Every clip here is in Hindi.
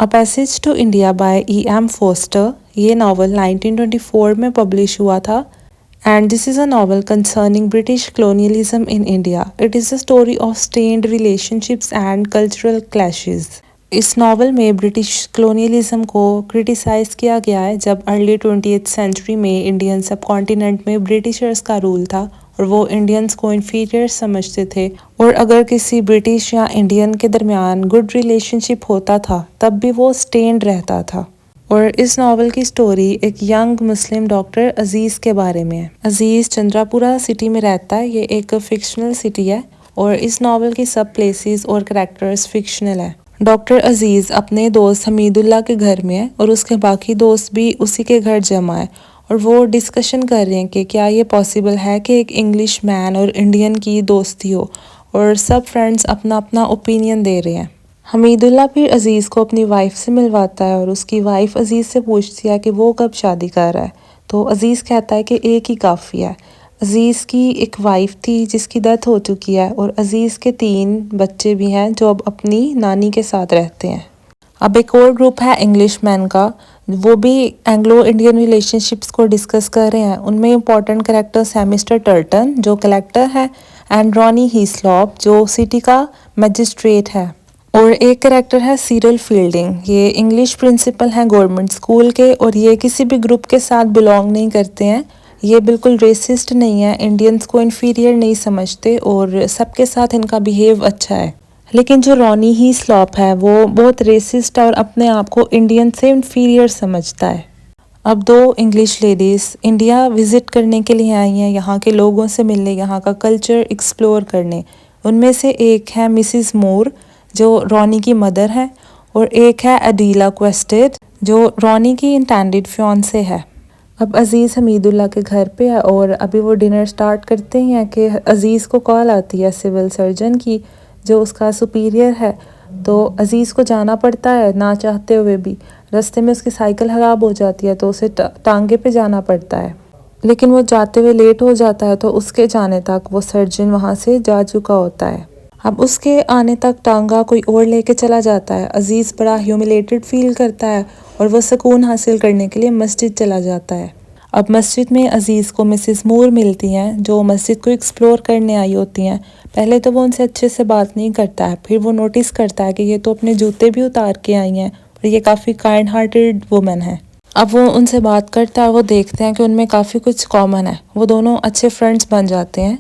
A passage to India by E.M. Forster. ये नावल 1924 में पब्लिश हुआ था and this is a novel concerning British colonialism in India. It is a story of strained relationships and cultural clashes। इस नावल में ब्रिटिश colonialism को क्रिटिसाइज किया गया है जब अर्ली 20th सेंचुरी में इंडियन सब कॉन्टिनेंट में ब्रिटिशर्स का रूल था और वो इंडियंस को इन्फीरियर समझते थे, और अगर किसी ब्रिटिश या इंडियन के दरमियान गुड रिलेशनशिप होता था तब भी वो स्टेन्ड रहता था। और इस नावल की स्टोरी एक यंग मुस्लिम डॉक्टर अजीज़ के बारे में है। अजीज़ चंद्रापुरा सिटी में रहता है। ये एक फिक्शनल सिटी है और इस नावल की सब प्लेसेस और करेक्टर्स फिक्शनल है। डॉक्टर अजीज़ अपने दोस्त हमीदुल्लाह के घर में है और उसके बाकी दोस्त भी उसी के घर जमा है और वो डिस्कशन कर रहे हैं कि क्या ये पॉसिबल है कि एक इंग्लिश मैन और इंडियन की दोस्ती हो, और सब फ्रेंड्स अपना अपना ओपिनियन दे रहे हैं। हमीदुल्लाह फिर अजीज़ को अपनी वाइफ से मिलवाता है और उसकी वाइफ अजीज़ से पूछती है कि वो कब शादी कर रहा है, तो अजीज़ कहता है कि एक ही काफ़ी है। अजीज़ की एक वाइफ थी जिसकी डेथ हो चुकी है और अजीज़ के 3 बच्चे भी हैं जो अब अपनी नानी के साथ रहते हैं। अब एक और ग्रुप है इंग्लिश मैन का, वो भी एंग्लो इंडियन रिलेशनशिप्स को डिस्कस कर रहे हैं। उनमें इंपॉर्टेंट कैरेक्टर्स हैं मिस्टर टर्टन जो कलेक्टर है एंड रॉनी हीस्लॉप जो सिटी का मजिस्ट्रेट है, और एक कैरेक्टर है सीरियल फील्डिंग। ये इंग्लिश प्रिंसिपल हैं गवर्नमेंट स्कूल के और ये किसी भी ग्रुप के साथ बिलोंग नहीं करते हैं। ये बिल्कुल रेसिस्ट नहीं है, इंडियंस को इन्फीरियर नहीं समझते और सबके साथ इनका बिहेव अच्छा है। लेकिन जो रॉनी हीस्लॉप है वो बहुत रेसिस्ट है और अपने आप को इंडियन से इन्फीरियर समझता है। अब 2 इंग्लिश लेडीज़ इंडिया विज़िट करने के लिए आई हैं, यहाँ के लोगों से मिलने, यहाँ का कल्चर एक्सप्लोर करने। उनमें से एक है मिसिस मूर जो रॉनी की मदर है और एक है अडीला क्वेस्टेड जो रॉनी की इंटेंडेड फियांसे है। अब अजीज़ हमीदुल्लाह के घर पे है और अभी वो डिनर स्टार्ट करते हैं कि अजीज़ को कॉल आती है सिविल सर्जन की जो उसका सुपीरियर है, तो अजीज़ को जाना पड़ता है ना चाहते हुए भी। रास्ते में उसकी साइकिल ख़राब हो जाती है तो उसे टांगे पे जाना पड़ता है, लेकिन वो जाते हुए लेट हो जाता है तो उसके जाने तक वो सर्जन वहाँ से जा चुका होता है। अब उसके आने तक टांगा कोई और लेके चला जाता है। अजीज़ बड़ा ह्यूमिलेटेड फील करता है और वो सुकून हासिल करने के लिए मस्जिद चला जाता है। अब मस्जिद में अजीज़ को मिसिस मूर मिलती हैं जो मस्जिद को एक्सप्लोर करने आई होती हैं। पहले तो वो उनसे अच्छे से बात नहीं करता है, फिर वो नोटिस करता है कि ये तो अपने जूते भी उतार के आई हैं और ये काफ़ी काइंड हार्टेड वुमन है। अब वो उनसे बात करता है, वो देखते हैं कि उनमें काफ़ी कुछ कॉमन है, वो दोनों अच्छे फ्रेंड्स बन जाते हैं।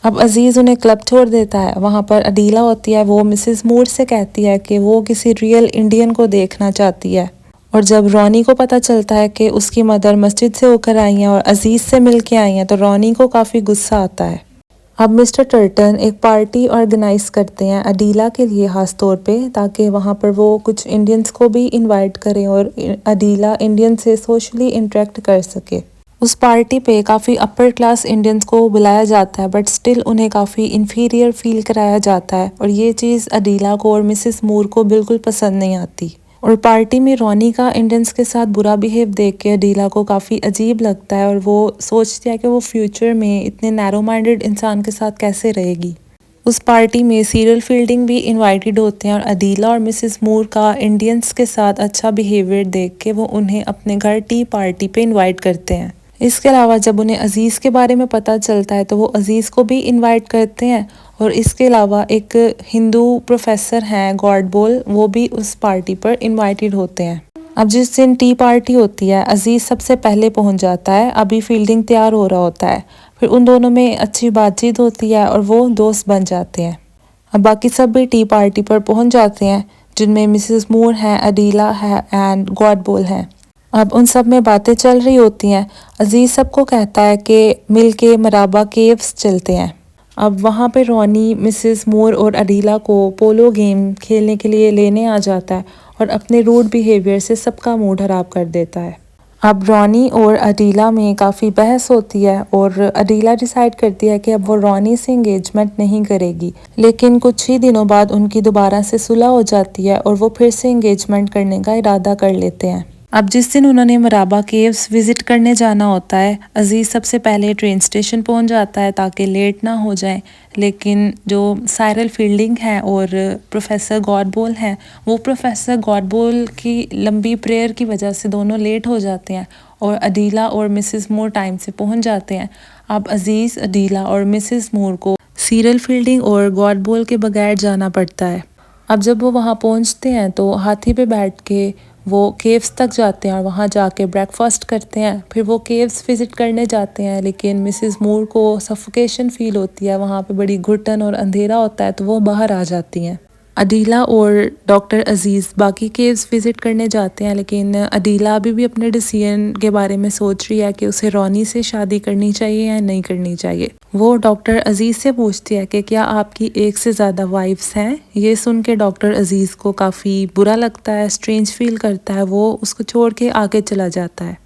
अब अजीज़ उन्हें क्लब छोड़ देता है। वहाँ पर अडीला होती है, वो मिसिस मूर से कहती है कि वो किसी रियल इंडियन को देखना चाहती है, और जब रॉनी को पता चलता है कि उसकी मदर मस्जिद से होकर आई हैं और अजीज़ से मिल के आई हैं तो रॉनी को काफ़ी गुस्सा आता है। अब मिस्टर टर्टन एक पार्टी ऑर्गेनाइज करते हैं अडीला के लिए ख़ास तौर पे, ताकि वहाँ पर वो कुछ इंडियंस को भी इनवाइट करें और अडीला इंडियन से सोशली इंटरेक्ट कर सके। उस पार्टी पे काफ़ी अपर क्लास इंडियंस को बुलाया जाता है बट स्टिल उन्हें काफ़ी इन्फीरियर फील कराया जाता है, और ये चीज़ अडीला को और मिसिस मूर को बिल्कुल पसंद नहीं आती। और पार्टी में रॉनी का इंडियंस के साथ बुरा बिहेव देख के अडीला को काफ़ी अजीब लगता है और वो सोचती है कि वो फ्यूचर में इतने नैरो माइंडेड इंसान के साथ कैसे रहेगी। उस पार्टी में सीरियल फील्डिंग भी इनवाइटेड होते हैं और अडीला और मिसिस मूर का इंडियंस के साथ अच्छा बिहेवियर देख के वो उन्हें अपने घर टी पार्टी पे इनवाइट करते हैं। इसके अलावा जब उन्हें अजीज़ के बारे में पता चलता है तो वो अजीज़ को भी इनवाइट करते हैं, और इसके अलावा एक हिंदू प्रोफेसर हैं गॉडबोल, वो भी उस पार्टी पर इनवाइटेड होते हैं। अब जिस दिन टी पार्टी होती है अजीज़ सबसे पहले पहुंच जाता है, अभी फील्डिंग तैयार हो रहा होता है। फिर उन दोनों में अच्छी बातचीत होती है और वो दोस्त बन जाते हैं। अब बाकी सब भी टी पार्टी पर पहुंच जाते हैं जिनमें मिसिस मूर हैं, अडीला है एंड गॉडबोल हैं। अब उन सब में बातें चल रही होती हैं। अजीज़ सबको कहता है कि मिल के मराबा केव्स चलते हैं। अब वहाँ पे रॉनी मिसिस मूर और अडीला को पोलो गेम खेलने के लिए लेने आ जाता है और अपने रूड बिहेवियर से सबका मूड खराब कर देता है। अब रॉनी और अडीला में काफ़ी बहस होती है और अडीला डिसाइड करती है कि अब वो रॉनी से इंगेजमेंट नहीं करेगी, लेकिन कुछ ही दिनों बाद उनकी दोबारा से सुलह हो जाती है और वो फिर से इंगेजमेंट करने का इरादा कर लेते हैं। अब जिस दिन उन्होंने मराबा केव्स विज़िट करने जाना होता है, अज़ीज़ सबसे पहले ट्रेन स्टेशन पहुंच जाता है ताकि लेट ना हो जाए। लेकिन जो साइरल फील्डिंग है और प्रोफेसर गॉडबोल हैं, वो प्रोफेसर गॉडबोल की लंबी प्रेयर की वजह से दोनों लेट हो जाते हैं और अदीला और मिसेस मूर टाइम से पहुंच जाते हैं। अब अज़ीज़, अदीला और मिसेस मूर को सीरियल फील्डिंग और गॉडबोल के बगैर जाना पड़ता है। अब जब वो वहाँ पहुँचते हैं तो हाथी पे बैठ के वो केव्स तक जाते हैं और वहाँ जाके ब्रेकफास्ट करते हैं। फिर वो केव्स विज़िट करने जाते हैं, लेकिन मिसेस मूर को सफोकेशन फ़ील होती है, वहाँ पे बड़ी घुटन और अंधेरा होता है, तो वो बाहर आ जाती हैं। अदीला और डॉक्टर अज़ीज़ बाकी केव्स विज़िट करने जाते हैं, लेकिन अदीला अभी भी अपने डिसीजन के बारे में सोच रही है कि उसे रोनी से शादी करनी चाहिए या नहीं करनी चाहिए। वो डॉक्टर अज़ीज़ से पूछती है कि क्या आपकी एक से ज़्यादा वाइफ्स हैं। ये सुन के डॉक्टर अज़ीज़ को काफ़ी बुरा लगता है, स्ट्रेंज फील करता है, वो उसको छोड़ के आगे चला जाता है।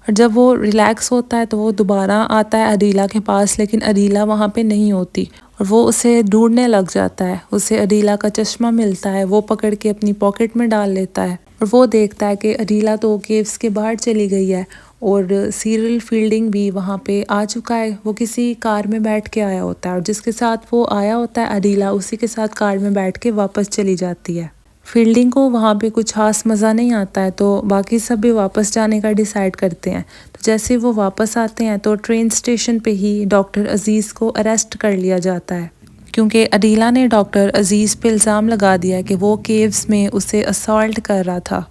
और जब वो रिलैक्स होता है तो वो दोबारा आता है अदीला के पास, लेकिन अदीला वहाँ पे नहीं होती और वो उसे ढूंढने लग जाता है। उसे अदीला का चश्मा मिलता है, वो पकड़ के अपनी पॉकेट में डाल लेता है और वो देखता है कि अदीला तो केव्स के बाहर चली गई है और सीरियल फील्डिंग भी वहाँ पे आ चुका है। वो किसी कार में बैठ के आया होता है और जिसके साथ वो आया होता है अदीला, उसी के साथ कार में बैठ के वापस चली जाती है। फील्डिंग को वहाँ पे कुछ खास मज़ा नहीं आता है, तो बाकी सब भी वापस जाने का डिसाइड करते हैं। तो जैसे वो वापस आते हैं तो ट्रेन स्टेशन पे ही डॉक्टर अज़ीज़ को अरेस्ट कर लिया जाता है, क्योंकि अदीला ने डॉक्टर अज़ीज़ पे इल्ज़ाम लगा दिया कि वो केव्स में उसे असॉल्ट कर रहा था।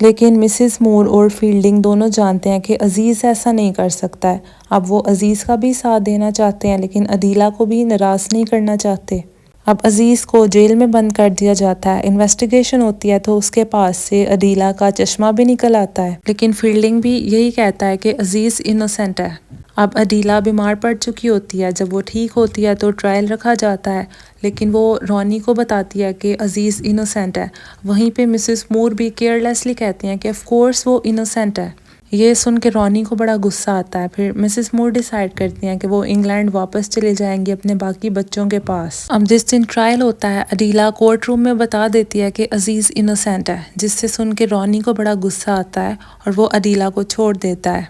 लेकिन मिसेस मूर और फील्डिंग दोनों जानते हैं कि अज़ीज़ ऐसा नहीं कर सकता है। अब वो अज़ीज़ का भी साथ देना चाहते हैं, लेकिन अदीला को भी नाराज़ नहीं करना चाहते। अब अज़ीज़ को जेल में बंद कर दिया जाता है। इन्वेस्टिगेशन होती है तो उसके पास से अदीला का चश्मा भी निकल आता है, लेकिन फील्डिंग भी यही कहता है कि अज़ीज़ इनोसेंट है। अब अदीला बीमार पड़ चुकी होती है। जब वो ठीक होती है तो ट्रायल रखा जाता है, लेकिन वो रोनी को बताती है कि अज़ीज़ इनोसेंट है। वहीं पे मिसेस मूर भी केयरलेसली कहती हैं कि ऑफ कोर्स वो इनोसेंट है। ये सुन के रोनी को बड़ा गुस्सा आता है। फिर मिसेस मूर डिसाइड करती हैं कि वो इंग्लैंड वापस चले जाएंगी अपने बाकी बच्चों के पास। अब जिस दिन ट्रायल होता है अदीला कोर्ट रूम में बता देती है कि अज़ीज़ इनोसेंट है, जिससे सुन के रोनी को बड़ा गुस्सा आता है और वो अदीला को छोड़ देता है।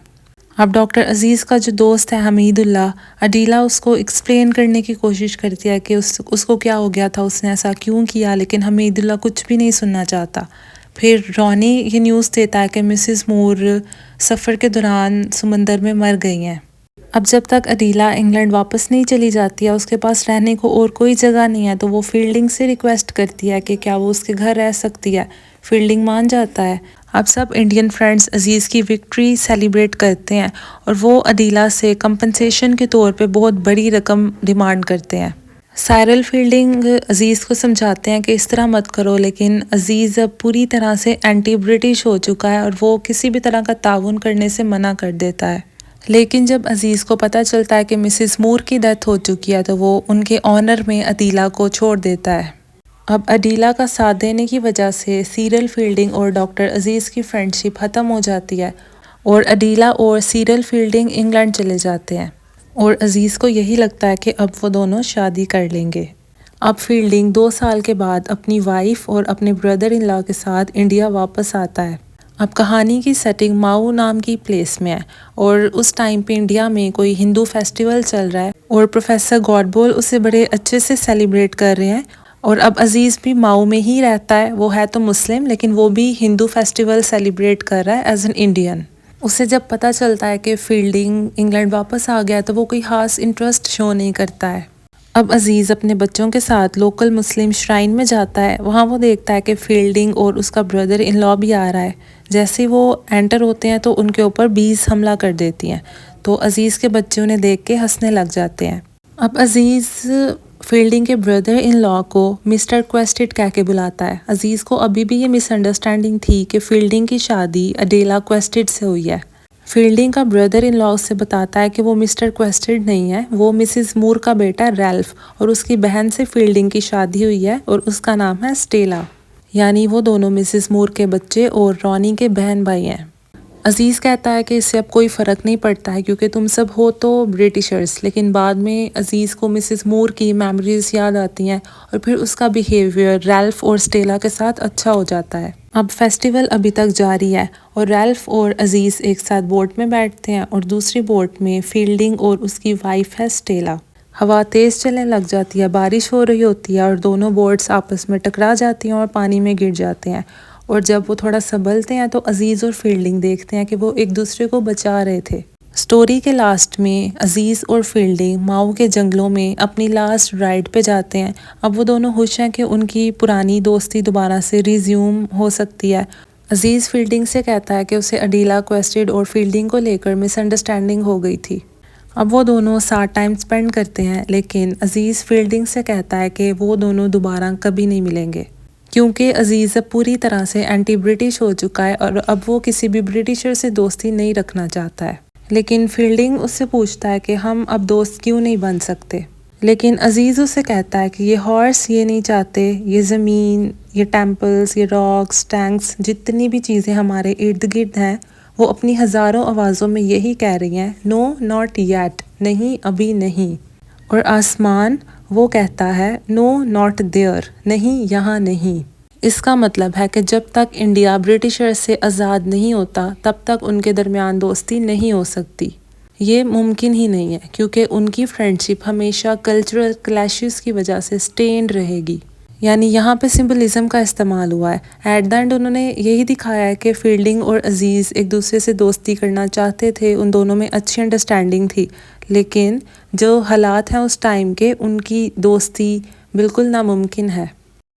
अब डॉक्टर अज़ीज़ का जो दोस्त है हमीदुल्लाह, अदीला उसको एक्सप्लेन करने की कोशिश करती है कि उसको क्या हो गया था, उसने ऐसा क्यों किया, लेकिन हमीदुल्लाह कुछ भी नहीं सुनना चाहता। फिर रोनी ये न्यूज़ देता है कि मिसेस मूर सफ़र के दौरान समंदर में मर गई हैं। अब जब तक अदीला इंग्लैंड वापस नहीं चली जाती है, उसके पास रहने को और कोई जगह नहीं है, तो वो फील्डिंग से रिक्वेस्ट करती है कि क्या वो उसके घर रह सकती है। फील्डिंग मान जाता है। अब सब इंडियन फ्रेंड्स अज़ीज़ की विक्ट्री सेलिब्रेट करते हैं और वो अदीला से कंपनसेशन के तौर पे बहुत बड़ी रकम डिमांड करते हैं। साइरल फील्डिंग अज़ीज़ को समझाते हैं कि इस तरह मत करो, लेकिन अज़ीज़ अब पूरी तरह से एंटी ब्रिटिश हो चुका है और वो किसी भी तरह का ताउन करने से मना कर देता है। लेकिन जब अज़ीज़ को पता चलता है कि मिसेस मूर की डेथ हो चुकी है, तो वो उनके ऑनर में अदीला को छोड़ देता है। अब अदीला का साथ देने की वजह से सीरियल फील्डिंग और डॉक्टर अज़ीज़ की फ्रेंडशिप ख़त्म हो जाती है और अदीला और सीरियल फील्डिंग इंग्लैंड चले जाते हैं और अज़ीज़ को यही लगता है कि अब वो दोनों शादी कर लेंगे। अब फील्डिंग 2 साल के बाद अपनी वाइफ और अपने ब्रदर इन लॉ के साथ इंडिया वापस आता है। अब कहानी की सेटिंग माऊ नाम की प्लेस में है और उस टाइम पे इंडिया में कोई हिंदू फेस्टिवल चल रहा है और प्रोफेसर गॉडबोल उसे बड़े अच्छे से सेलिब्रेट कर रहे हैं। और अब अज़ीज़ भी माऊ में ही रहता है। वो है तो मुस्लिम, लेकिन वो भी हिंदू फेस्टिवल सेलिब्रेट कर रहा है एज एन इंडियन। उसे जब पता चलता है कि फील्डिंग इंग्लैंड वापस आ गया, तो वो कोई ख़ास इंटरेस्ट शो नहीं करता है। अब अज़ीज़ अपने बच्चों के साथ लोकल मुस्लिम श्राइन में जाता है। वहाँ वो देखता है कि फील्डिंग और उसका ब्रदर इन लॉ भी आ रहा है। जैसे ही वो एंटर होते हैं तो उनके ऊपर बीज़ हमला कर देती हैं, तो अज़ीज़ के बच्चे उन्हें देख के हंसने लग जाते हैं। अब अज़ीज़ फील्डिंग के ब्रदर इन लॉ को मिस्टर क्वेस्टेड कह के बुलाता है। अज़ीज़ को अभी भी ये मिसअंडरस्टैंडिंग थी कि फील्डिंग की शादी अडेला क्वेस्टेड से हुई है। फील्डिंग का ब्रदर इन लॉ उससे बताता है कि वो मिस्टर क्वेस्टेड नहीं है, वो मिसेस मूर का बेटा रैल्फ और उसकी बहन से फील्डिंग की शादी हुई है और उसका नाम है स्टेला। यानी वो दोनों मिसेस मूर के बच्चे और रॉनी के बहन भाई हैं। अजीज़ कहता है कि इससे अब कोई फ़र्क नहीं पड़ता है क्योंकि तुम सब हो तो ब्रिटिशर्स। लेकिन बाद में अजीज़ को मिसेस मूर की मेमोरीज याद आती हैं और फिर उसका बिहेवियर रैल्फ और स्टेला के साथ अच्छा हो जाता है। अब फेस्टिवल अभी तक जारी है और रैल्फ और अजीज़ एक साथ बोट में बैठते हैं और दूसरी बोट में फील्डिंग और उसकी वाइफ है स्टेला। हवा तेज़ चलने लग जाती है, बारिश हो रही होती है और दोनों बोट्स आपस में टकरा जाती हैं और पानी में गिर जाते हैं। और जब वो थोड़ा संभलते हैं तो अजीज़ और फील्डिंग देखते हैं कि वो एक दूसरे को बचा रहे थे। स्टोरी के लास्ट में अजीज़ और फील्डिंग माओ के जंगलों में अपनी लास्ट राइड पे जाते हैं। अब वो दोनों खुश हैं कि उनकी पुरानी दोस्ती दोबारा से रिज्यूम हो सकती है। अजीज़ फील्डिंग से कहता है कि उसे अडीला क्वेस्टेड और फील्डिंग को लेकर मिसअंडरस्टैंडिंग हो गई थी। अब वो दोनों साथ टाइम स्पेंड करते हैं, लेकिन अजीज़ फील्डिंग से कहता है कि वो दोनों दोबारा कभी नहीं मिलेंगे क्योंकि अजीज़ अब पूरी तरह से एंटी ब्रिटिश हो चुका है और अब वो किसी भी ब्रिटिशर से दोस्ती नहीं रखना चाहता है। लेकिन फील्डिंग उससे पूछता है कि हम अब दोस्त क्यों नहीं बन सकते, लेकिन अजीज़ उससे कहता है कि ये हॉर्स ये नहीं चाहते, ये ज़मीन, ये टेम्पल्स, ये रॉक्स, टैंक्स, जितनी भी चीज़ें हमारे इर्द गिर्द हैं वो अपनी हज़ारों आवाज़ों में यही कह रही हैं, नो नॉट येट, नहीं अभी नहीं। और आसमान वो कहता है नो नॉट देयर, नहीं यहाँ नहीं। इसका मतलब है कि जब तक इंडिया ब्रिटिशर से आज़ाद नहीं होता तब तक उनके दरमियान दोस्ती नहीं हो सकती। ये मुमकिन ही नहीं है क्योंकि उनकी फ्रेंडशिप हमेशा कल्चरल क्लैशेस की वजह से स्टेन्ड रहेगी। यानी यहाँ पे सिंबलिज्म का इस्तेमाल हुआ है। एट द एंड उन्होंने यही दिखाया है कि फील्डिंग और अजीज़ एक दूसरे से दोस्ती करना चाहते थे, उन दोनों में अच्छी अंडरस्टैंडिंग थी, लेकिन जो हालात हैं उस टाइम के, उनकी दोस्ती बिल्कुल नामुमकिन है।